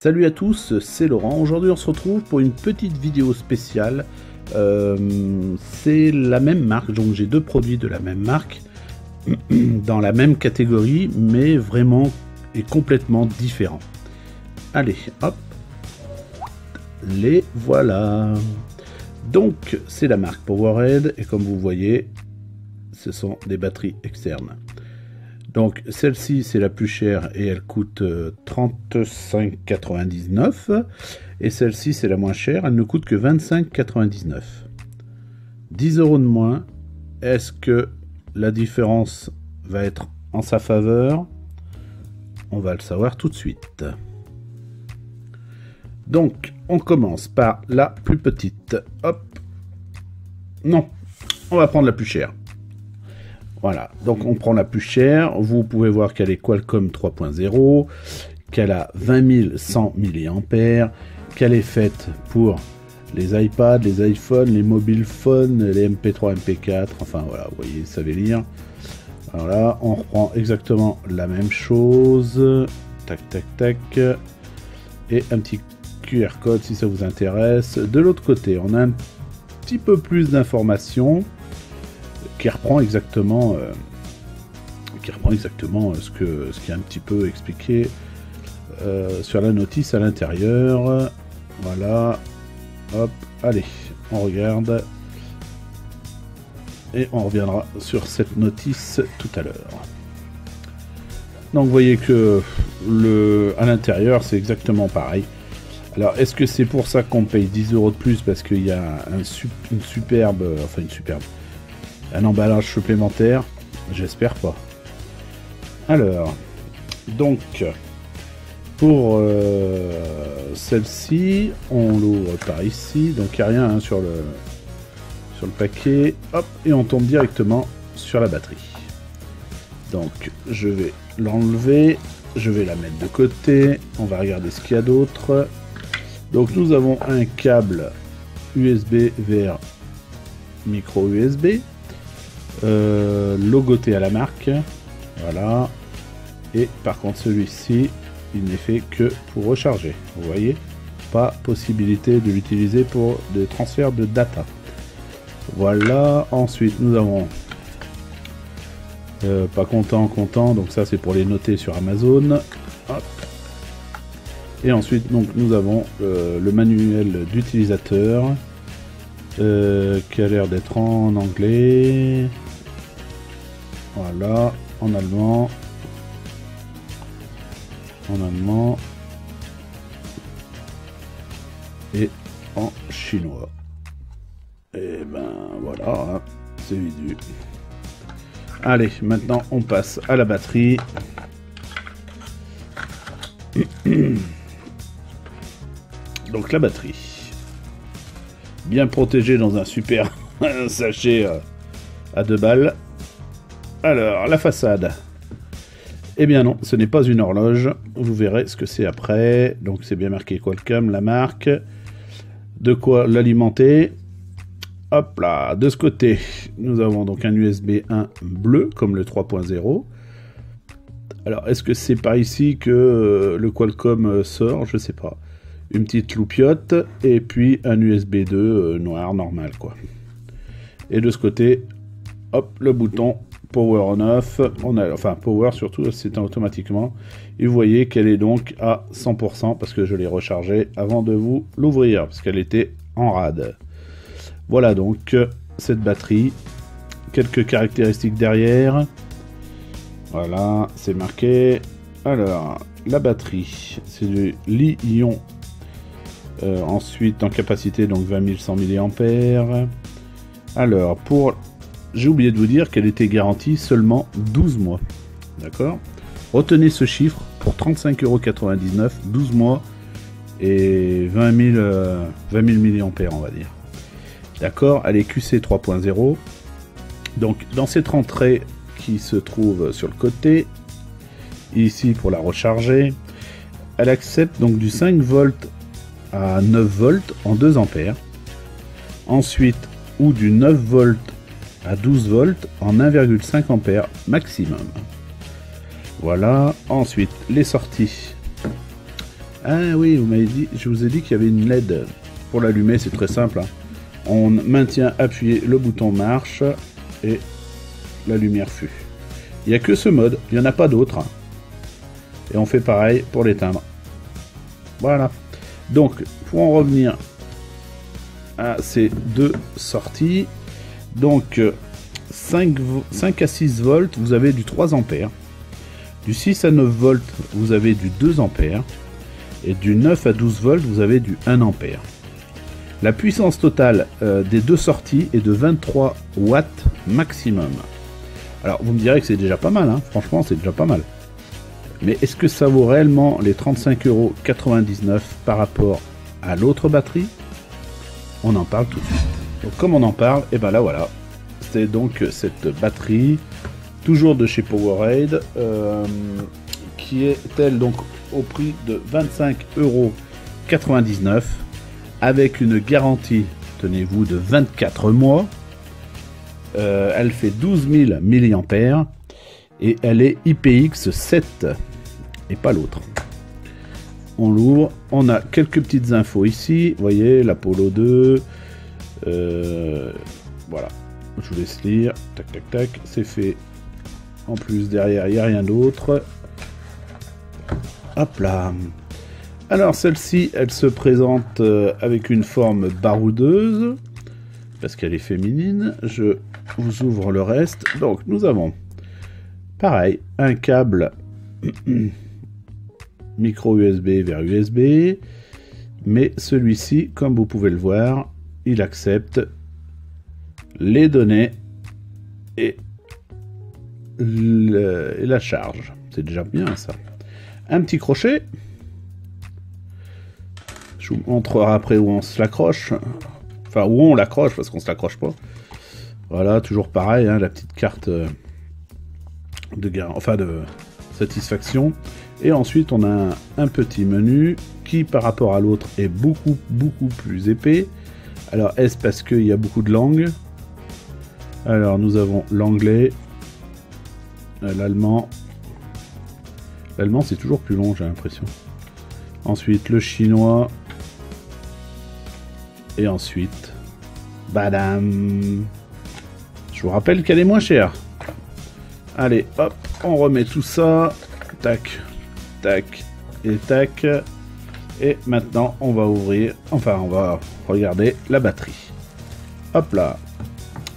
Salut à tous, c'est Laurent. Aujourd'hui on se retrouve pour une petite vidéo spéciale. C'est la même marque, donc j'ai deux produits de la même marque, dans la même catégorie, mais vraiment et complètement différents. Allez, hop, les voilà. Donc c'est la marque Powerade, et comme vous voyez, ce sont des batteries externes. Donc celle-ci c'est la plus chère et elle coûte 35,99 et celle-ci c'est la moins chère, elle ne coûte que 25,99. 10 € de moins. Est-ce que la différence va être en sa faveur? On va le savoir tout de suite. Donc on commence par la plus petite. Hop. Non, on va prendre la plus chère. Voilà, donc on prend la plus chère. Vous pouvez voir qu'elle est Qualcomm 3.0, qu'elle a 20 100 mAh, qu'elle est faite pour les iPads, les iPhones, les mobile phones, les MP3, MP4, enfin voilà, vous voyez, vous savez lire. Alors là, on reprend exactement la même chose. Tac, tac, tac. Et un petit QR code si ça vous intéresse. De l'autre côté, on a un petit peu plus d'informations qui reprend exactement ce qui est un petit peu expliqué sur la notice à l'intérieur. Voilà, hop, allez, on regarde et on reviendra sur cette notice tout à l'heure. Donc vous voyez que à l'intérieur c'est exactement pareil. Alors est-ce que c'est pour ça qu'on paye 10 € de plus parce qu'il y a un emballage supplémentaire? J'espère pas. Alors, donc, pour celle-ci, on l'ouvre par ici. Donc, il n'y a rien sur le paquet. Hop, et on tombe directement sur la batterie. Donc, je vais l'enlever. Je vais la mettre de côté. On va regarder ce qu'il y a d'autre. Donc, nous avons un câble USB vers micro USB. Logoté à la marque, voilà, et par contre celui-ci il n'est fait que pour recharger, vous voyez, pas possibilité de l'utiliser pour des transferts de data. Voilà, ensuite nous avons pas content, donc ça c'est pour les noter sur Amazon. Hop. Et ensuite donc nous avons le manuel d'utilisateur qui a l'air d'être en anglais. Voilà, en allemand, et en chinois. Et ben voilà, hein, c'est vidu. Allez, maintenant on passe à la batterie. Donc la batterie, bien protégée dans un super sachet à 2 balles. Alors, la façade. Eh bien non, ce n'est pas une horloge. Vous verrez ce que c'est après. Donc c'est bien marqué Qualcomm, la marque. De quoi l'alimenter. Hop là, de ce côté, nous avons donc un USB 1 bleu, comme le 3.0. Alors, est-ce que c'est par ici que le Qualcomm sort? Je sais pas. Une petite loupiote, et puis un USB 2 noir, normal, quoi. Et de ce côté, hop, le bouton Power on off, enfin Power surtout, c'est automatiquement. Et vous voyez qu'elle est donc à 100% parce que je l'ai rechargée avant de vous l'ouvrir, parce qu'elle était en rade. Voilà donc cette batterie. Quelques caractéristiques derrière. Voilà, c'est marqué. Alors, la batterie, c'est du lithium. Ensuite, en capacité, donc 20 100 mAh. Alors, j'ai oublié de vous dire qu'elle était garantie seulement 12 mois. D'accord? Retenez ce chiffre pour 35,99 €, 12 mois et 20 000 mAh, on va dire. D'accord? Elle est QC 3.0. Donc, dans cette rentrée qui se trouve sur le côté, ici pour la recharger, elle accepte donc du 5 volts à 9 volts en 2 ampères. Ensuite, ou du 9 volts à 12 volts en 1,5 ampères maximum. Voilà, ensuite les sorties Ah oui, vous m'avez dit, je vous ai dit qu'il y avait une LED. Pour l'allumer, c'est très simple. Hein. On maintient appuyé le bouton marche et la lumière fut. Il n'y a que ce mode, il n'y en a pas d'autre. Hein. Et on fait pareil pour l'éteindre. Voilà. Donc, pour en revenir à ces deux sorties, donc 5 à 6 volts, vous avez du 3 ampères. Du 6 à 9 volts, vous avez du 2 ampères. Et du 9 à 12 volts, vous avez du 1 ampère. La puissance totale des deux sorties est de 23 watts maximum. Alors, vous me direz que c'est déjà pas mal, hein. Franchement, c'est déjà pas mal. Mais est-ce que ça vaut réellement les 35,99 € par rapport à l'autre batterie? On en parle tout de suite. Donc, comme on en parle, et ben là, voilà. C'est donc cette batterie, toujours de chez Powerade, qui est elle donc au prix de 25,99 € avec une garantie, tenez-vous, de 24 mois. Elle fait 12 000 mAh et elle est IPX7 et pas l'autre. On l'ouvre, on a quelques petites infos ici, vous voyez, l'Apollo 2, voilà, je vous laisse lire, tac tac tac, c'est fait. En plus derrière il n'y a rien d'autre. Hop là. Alors celle-ci, elle se présente avec une forme baroudeuse, parce qu'elle est féminine. Je vous ouvre le reste. Donc nous avons, pareil, un câble micro USB vers USB, mais celui-ci, comme vous pouvez le voir, il accepte les données et la charge. C'est déjà bien ça. Un petit crochet. Je vous montrerai après où on se l'accroche. Enfin, où on l'accroche, parce qu'on se l'accroche pas. Voilà, toujours pareil, hein, la petite carte de satisfaction. Et ensuite, on a un petit menu qui, par rapport à l'autre, est beaucoup plus épais. Alors, est-ce parce qu'il y a beaucoup de langues? Alors, nous avons l'anglais, l'allemand. L'allemand, c'est toujours plus long, j'ai l'impression. Ensuite, le chinois. Et ensuite, badam. Je vous rappelle qu'elle est moins chère. Allez, hop, on remet tout ça. Tac, tac et tac. Et maintenant, on va ouvrir, enfin, on va regarder la batterie. Hop là.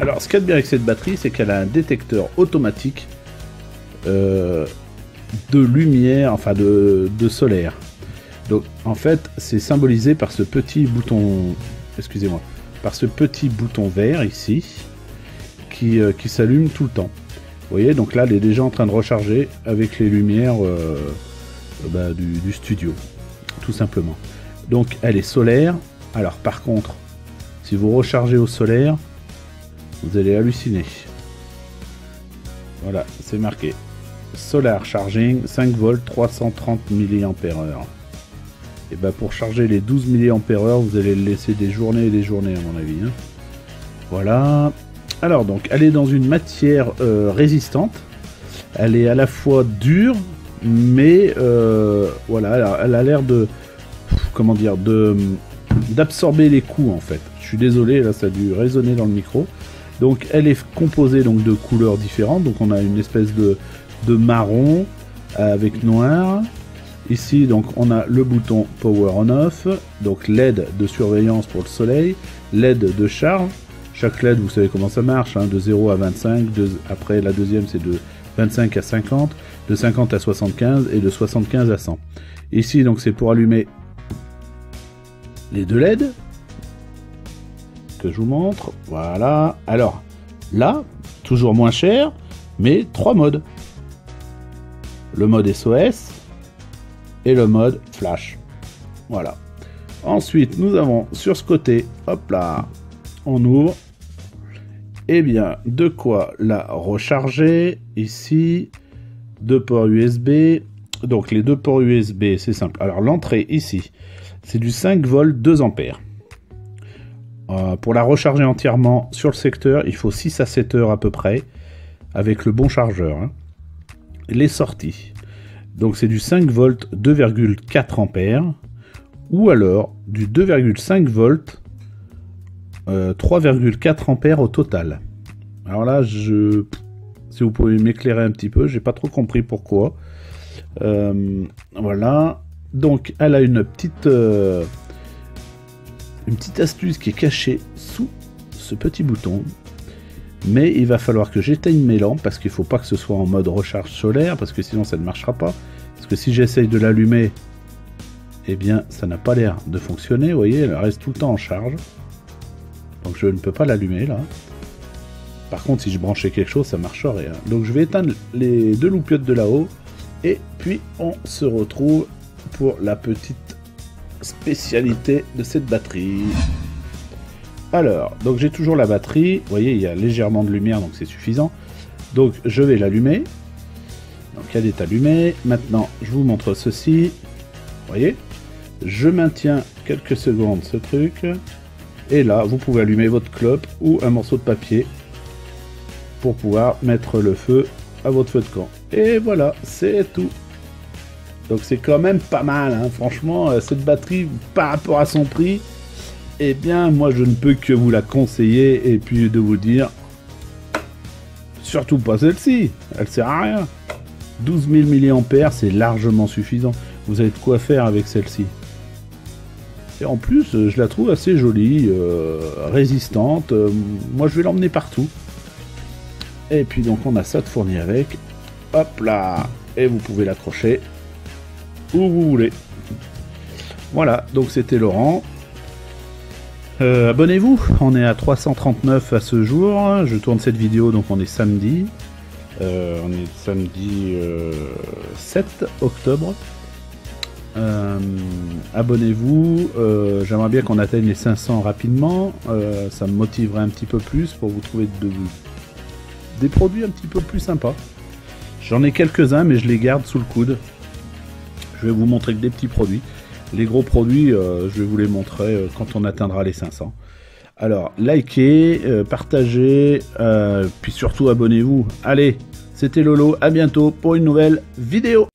Alors, ce qu'il y a de bien avec cette batterie, c'est qu'elle a un détecteur automatique de lumière, enfin de solaire. Donc, en fait, c'est symbolisé par ce petit bouton, excusez-moi, par ce petit bouton vert ici, qui s'allume tout le temps. Vous voyez, donc là, elle est déjà en train de recharger avec les lumières du studio, tout simplement. Donc, elle est solaire. Alors, par contre, si vous rechargez au solaire, vous allez halluciner. Voilà, c'est marqué. Solar Charging, 5 volts, 330 mAh. Et ben pour charger les 12 mAh, vous allez le laisser des journées et des journées, à mon avis. Hein. Voilà. Alors, donc, elle est dans une matière résistante. Elle est à la fois dure, mais voilà, elle a l'air de, comment dire, d'absorber les coups, en fait. Je suis désolé, là, ça a dû résonner dans le micro. Donc, elle est composée donc de couleurs différentes. Donc, on a une espèce de marron avec noir. Ici, donc, on a le bouton Power On-Off, donc LED de surveillance pour le soleil, LED de charge. Chaque LED, vous savez comment ça marche, hein, de 0 à 25, après la deuxième c'est de 25 à 50, de 50 à 75 et de 75 à 100. Ici, donc, c'est pour allumer les deux LED que je vous montre. Voilà. Alors, là, toujours moins cher, mais 3 modes. Le mode SOS et le mode flash. Voilà. Ensuite, nous avons sur ce côté, hop là, on ouvre. Eh bien, de quoi la recharger ici. 2 ports USB. Donc, les 2 ports USB, c'est simple. Alors, l'entrée ici, c'est du 5 volts 2 ampères. Pour la recharger entièrement sur le secteur, il faut 6 à 7 heures à peu près, avec le bon chargeur. Hein. Les sorties. Donc c'est du 5 volts 2,4 ampères ou alors du 2,5 volts 3,4 ampères au total. Alors là, si vous pouvez m'éclairer un petit peu, j'ai pas trop compris pourquoi. Voilà. Donc elle a une petite astuce qui est cachée sous ce petit bouton. Mais il va falloir que j'éteigne mes lampes parce qu'il ne faut pas que ce soit en mode recharge solaire parce que sinon ça ne marchera pas. Parce que si j'essaye de l'allumer, eh bien ça n'a pas l'air de fonctionner. Vous voyez, elle reste tout le temps en charge. Donc je ne peux pas l'allumer là. Par contre, si je branchais quelque chose, ça marcherait. Donc je vais éteindre les deux loupiottes de là-haut. Et puis on se retrouve pour la petite spécialité de cette batterie. Alors, donc j'ai toujours la batterie. Vous voyez, il y a légèrement de lumière, donc c'est suffisant. Donc je vais l'allumer. Donc elle est allumée. Maintenant, je vous montre ceci. Vous voyez, je maintiens quelques secondes ce truc. Et là, vous pouvez allumer votre clope ou un morceau de papier pour pouvoir mettre le feu à votre feu de camp. Et voilà, c'est tout. Donc c'est quand même pas mal, hein. Franchement, cette batterie, par rapport à son prix, eh bien, moi, je ne peux que vous la conseiller et puis de vous dire, surtout pas celle-ci, elle sert à rien. 12 000 mAh, c'est largement suffisant. Vous avez de quoi faire avec celle-ci. Et en plus, je la trouve assez jolie, résistante. Moi, je vais l'emmener partout. Et puis, donc, on a ça de fourni avec. Hop là. Et vous pouvez l'accrocher où vous voulez. Voilà, donc c'était Laurent. Abonnez-vous, on est à 339 à ce jour. Je tourne cette vidéo, donc on est samedi. On est samedi 7 octobre. Abonnez-vous, j'aimerais bien qu'on atteigne les 500 rapidement. Ça me motiverait un petit peu plus pour vous trouver des produits un petit peu plus sympas. J'en ai quelques-uns, mais je les garde sous le coude. Je vais vous montrer que des petits produits. Les gros produits, je vais vous les montrer quand on atteindra les 500. Alors, likez, partagez, puis surtout abonnez-vous. Allez, c'était Lolo, à bientôt pour une nouvelle vidéo.